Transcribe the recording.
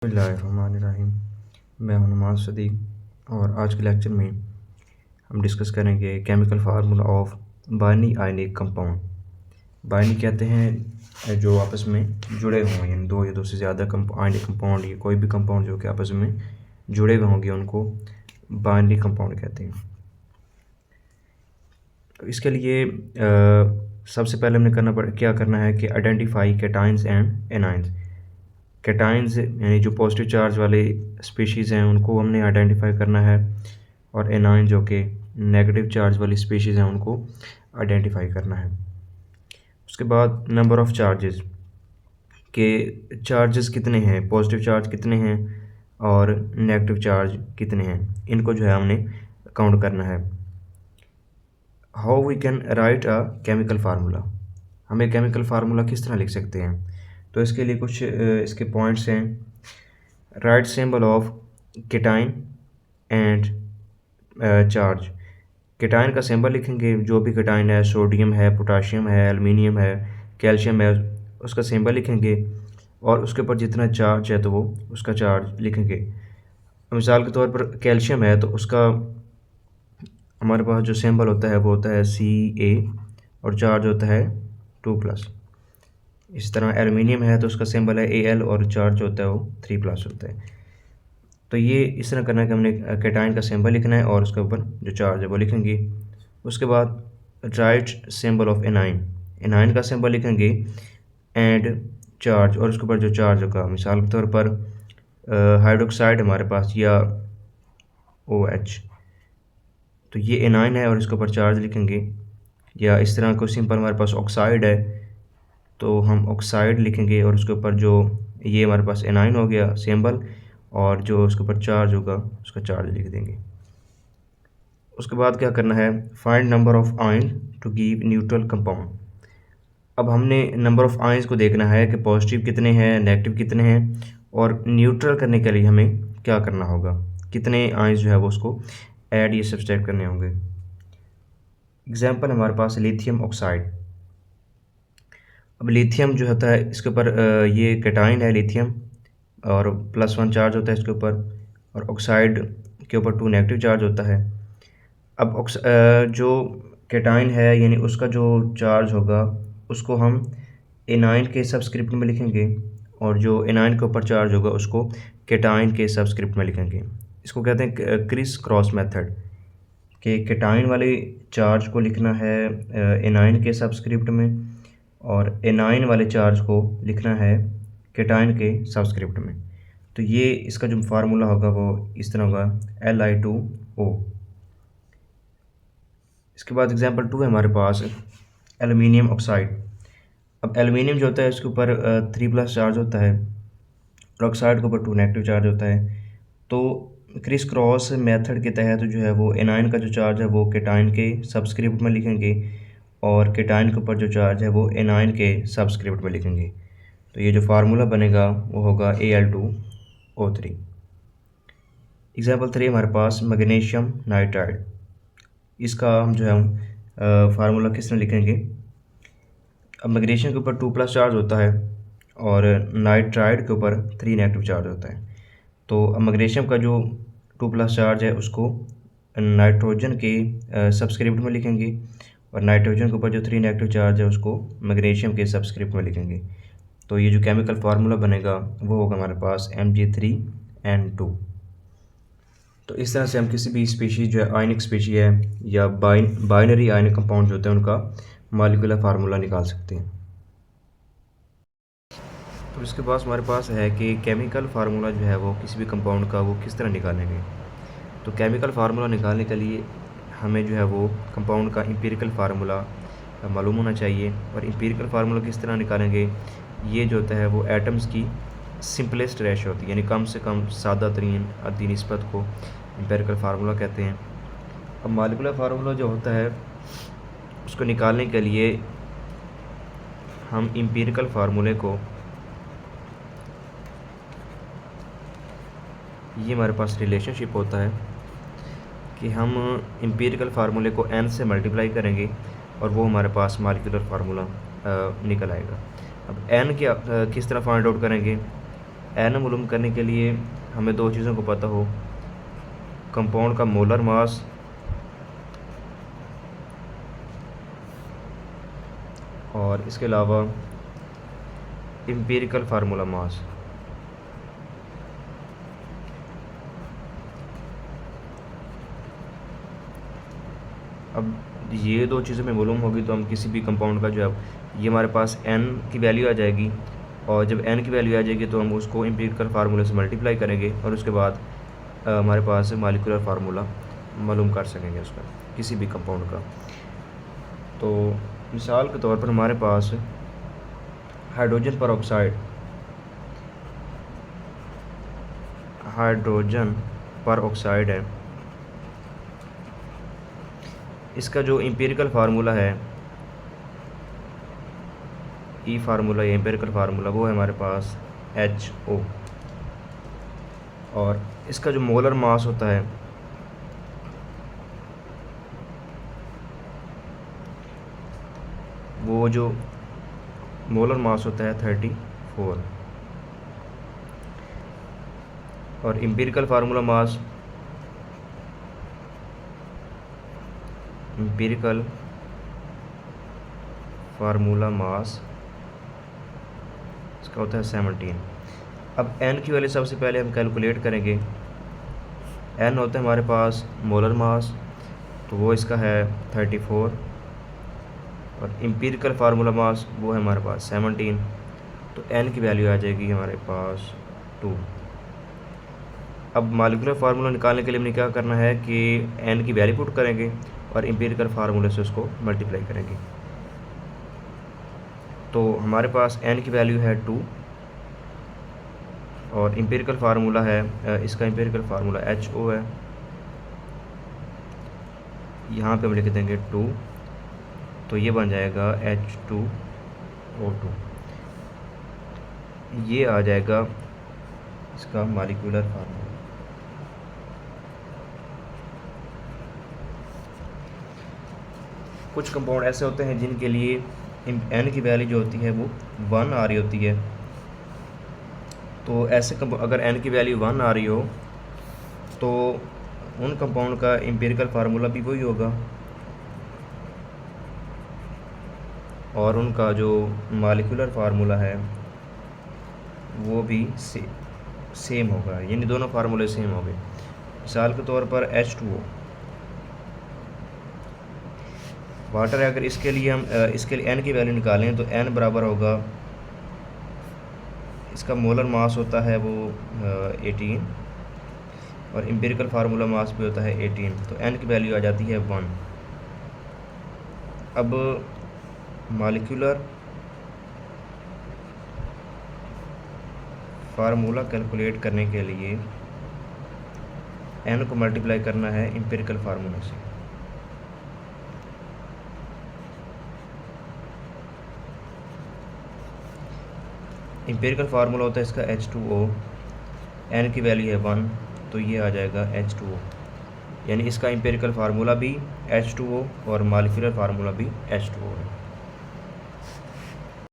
बिस्मिल्लाहिर्रहमानिर्रहीम। मैं हूं नुमान सदीक और आज के लेक्चर में हम डिस्कस करेंगे chemical formula of binary ionic compound. Binary कहते हैं जो आपस में जुड़े हों, यानी दो या दो से ज़्यादा आयनिक कंपाउंड या कोई भी कंपाउंड जो कि आपस में जुड़े हुए होंगे उनको बाइनरी कंपाउंड कहते हैं। तो इसके लिए सबसे पहले हमने क्या करना है कि identify cations and anions. Cations यानी जो पॉजिटिव चार्ज वाले स्पीशीज़ हैं उनको हमने आइडेंटिफाई करना है, और एनाइन जो कि नेगेटिव चार्ज वाली स्पीशीज़ हैं उनको आइडेंटिफाई करना है। उसके बाद नंबर ऑफ़ चार्जेस के चार्जेस कितने हैं, पॉजिटिव चार्ज कितने हैं और नेगेटिव चार्ज कितने हैं, इनको जो है हमने काउंट करना है। How we can write a chemical formula, हमें केमिकल फार्मूला किस तरह लिख सकते हैं। तो इसके लिए कुछ इसके पॉइंट्स हैं। Right symbol of cation and charge. Cation का सिंबल लिखेंगे, जो भी केटाइन है, सोडियम है, पोटाशियम है, एल्युमिनियम है, कैल्शियम है, उसका सिंबल लिखेंगे और उसके ऊपर जितना चार्ज है तो वो उसका चार्ज लिखेंगे। मिसाल के तौर पर कैल्शियम है तो उसका हमारे पास जो सिंबल होता है वो होता है Ca और चार्ज होता है 2+। इस तरह एल्युमिनियम है तो उसका सिंबल है Al और चार्ज होता है वो 3+ होता है। तो ये इस तरह करना है कि हमने कैटाइन का सिंबल लिखना है और उसके ऊपर जो चार्ज है वो लिखेंगे। उसके बाद right symbol of anion, A9 का सिंबल लिखेंगे एंड चार्ज, और उसके ऊपर जो चार्ज होगा, मिसाल के तौर पर हाइड्रोक्साइड हमारे पास या OH, तो ये एनाइन है और इसके ऊपर चार्ज लिखेंगे। या इस तरह को सिंपल हमारे पास ऑक्साइड है तो हम ऑक्साइड लिखेंगे और उसके ऊपर जो ये हमारे पास एनाइन हो गया सिंबल, और जो उसके ऊपर चार्ज होगा उसका चार्ज लिख देंगे। उसके बाद क्या करना है, find number of ion to give neutral compound. अब हमने नंबर ऑफ़ आयंस को देखना है कि पॉजिटिव कितने हैं, नेगेटिव कितने हैं, और न्यूट्रल करने के लिए हमें क्या करना होगा, कितने आयंस जो है वो उसको ऐड या सब्सट्रैक्ट करने होंगे। एग्जाम्पल हमारे पास लिथियम ऑक्साइड। अब लिथियम जो होता है इसके ऊपर ये कैटाइन है लिथियम और +1 चार्ज होता है इसके ऊपर, और ऑक्साइड के ऊपर 2 नेगेटिव चार्ज होता है। अब जो कैटाइन है यानी उसका जो चार्ज होगा उसको हम एनाइन के सबस्क्रिप्ट में लिखेंगे, और जो एनाइन के ऊपर चार्ज होगा उसको कैटाइन के सबस्क्रिप्ट में लिखेंगे। इसको कहते हैं क्रिस क्रॉस मेथड, कि कैटाइन वाले चार्ज को लिखना है एनाइन के सबस्क्रिप्ट में, और एनाइन वाले चार्ज को लिखना है कैटाइन के सबस्क्रिप्ट में। तो ये इसका जो फार्मूला होगा वो इस तरह होगा Li2O। इसके बाद एग्जांपल 2 है हमारे पास एल्युमिनियम ऑक्साइड। अब एल्युमिनियम जो होता है इसके ऊपर 3+ चार्ज होता है और ऑक्साइड के ऊपर 2 नेगेटिव चार्ज होता है। तो क्रिस क्रॉस मेथड के तहत जो है वो एनाइन का जो चार्ज है वो कैटाइन के सबस्क्रिप्ट में लिखेंगे, और कैटाइन के ऊपर जो चार्ज है वो एनाइन के सबस्क्रिप्ट में लिखेंगे। तो ये जो फार्मूला बनेगा वो होगा Al2O3। एग्जांपल 3 हमारे पास मैग्नीशियम नाइट्राइड। इसका हम जो है फार्मूला किस तरह लिखेंगे। अब मैग्नीशियम के ऊपर 2+ चार्ज होता है और नाइट्राइड के ऊपर 3 नेगेटिव चार्ज होता है। तो अब मैग्नीशियम का जो 2+ चार्ज है उसको नाइट्रोजन के सबस्क्रिप्ट में लिखेंगे, और नाइट्रोजन के ऊपर जो 3 नेगेटिव चार्ज है उसको मैग्नीशियम के सबस्क्रिप्ट में लिखेंगे। तो ये जो केमिकल फार्मूला बनेगा वो होगा हमारे पास Mg3N2। तो इस तरह से हम किसी भी स्पीशीज़ जो है आयनिक स्पीशी है या बाइनरी आयनिक कंपाउंड जो होते हैं उनका मॉलिक्यूलर फार्मूला निकाल सकते हैं। तो इसके पास हमारे पास है कि केमिकल फार्मूला जो है वो किसी भी कंपाउंड का वो किस तरह निकालेंगे। तो केमिकल फार्मूला निकालने के लिए हमें जो है वो कंपाउंड का एम्पिरिकल फार्मूला मालूम होना चाहिए। और एम्पिरिकल फार्मूला किस तरह निकालेंगे, ये जो होता है वो एटम्स की सिंपलेस्ट रेशो होती है, यानी कम से कम सादा तरीन अद्दी निस्बत को एम्पिरिकल फार्मूला कहते हैं। अब मॉलिक्यूलर फार्मूला जो होता है उसको निकालने के लिए हम एम्पिरिकल फार्मूले को, ये हमारे पास रिलेशनशिप होता है कि हम एम्पिरिकल फार्मूले को n से मल्टीप्लाई करेंगे और वो हमारे पास मॉलिक्यूलर फार्मूला निकल आएगा। अब n किस तरह फाइंड आउट करेंगे, एन मालूम करने के लिए हमें दो चीज़ों को पता हो, कंपाउंड का मोलर मास और इसके अलावा एम्पिरिकल फार्मूला मास। अब ये दो चीज़ें में मालूम होगी तो हम किसी भी कंपाउंड का जो है ये हमारे पास n की वैल्यू आ जाएगी, और जब n की वैल्यू आ जाएगी तो हम उसको एम्पिरिकल फार्मूले से मल्टीप्लाई करेंगे और उसके बाद हमारे पास मॉलिक्यूलर फार्मूला मालूम कर सकेंगे उसका किसी भी कंपाउंड का। तो मिसाल के तौर पर हमारे पास हाइड्रोजन पर ऑक्साइड है। इसका जो एम्पिरिकल फार्मूला है, ई फार्मूला या एम्पिरिकल फार्मूला, वो है हमारे पास HO, और इसका जो मोलर मास होता है वो जो मोलर मास होता है 34, और एम्पिरिकल फार्मूला मास इसका होता है 17। अब n की वैल्यू सबसे पहले हम कैलकुलेट करेंगे। n होता है हमारे पास मोलर मास, तो वो इसका है 34, और एम्पिरिकल फार्मूला मास वो है हमारे पास 17, तो n की वैल्यू आ जाएगी हमारे पास 2। अब मॉलिक्यूलर फार्मूला निकालने के लिए हमने क्या करना है कि n की वैल्यू पुट करेंगे और एम्पिरिकल फार्मूले से उसको मल्टीप्लाई करेंगे। तो हमारे पास n की वैल्यू है 2 और एम्पिरिकल फार्मूला है, इसका एम्पिरिकल फार्मूला HO है। यहाँ पे हम लिख देंगे 2, तो ये बन जाएगा H2O2। ये आ जाएगा इसका मॉलिक्यूलर फार्मूला। कुछ कंपाउंड ऐसे होते हैं जिनके लिए n की वैल्यू जो होती है वो 1 आ रही होती है, तो ऐसे अगर n की वैल्यू 1 आ रही हो तो उन कंपाउंड का एम्पिरिकल फार्मूला भी वही होगा और उनका जो मॉलिक्यूलर फार्मूला है वो भी सेम होगा, यानी दोनों फार्मूले सेम होंगे। मिसाल के तौर पर H2O वाटर है, अगर इसके लिए हम इसके लिए n की वैल्यू निकालें तो n बराबर होगा, इसका मोलर मास होता है वो 18 और एम्पिरिकल फार्मूला मास भी होता है 18, तो n की वैल्यू आ जाती है 1। अब मॉलिक्यूलर फार्मूला कैलकुलेट करने के लिए n को मल्टीप्लाई करना है एम्पिरिकल फार्मूला से। एम्पिरिकल फार्मूला होता है इसका H2O, n की वैल्यू है 1, तो ये आ जाएगा H2O, यानी इसका एम्पिरिकल फार्मूला भी H2O और मॉलिक्यूलर फार्मूला भी H2O है।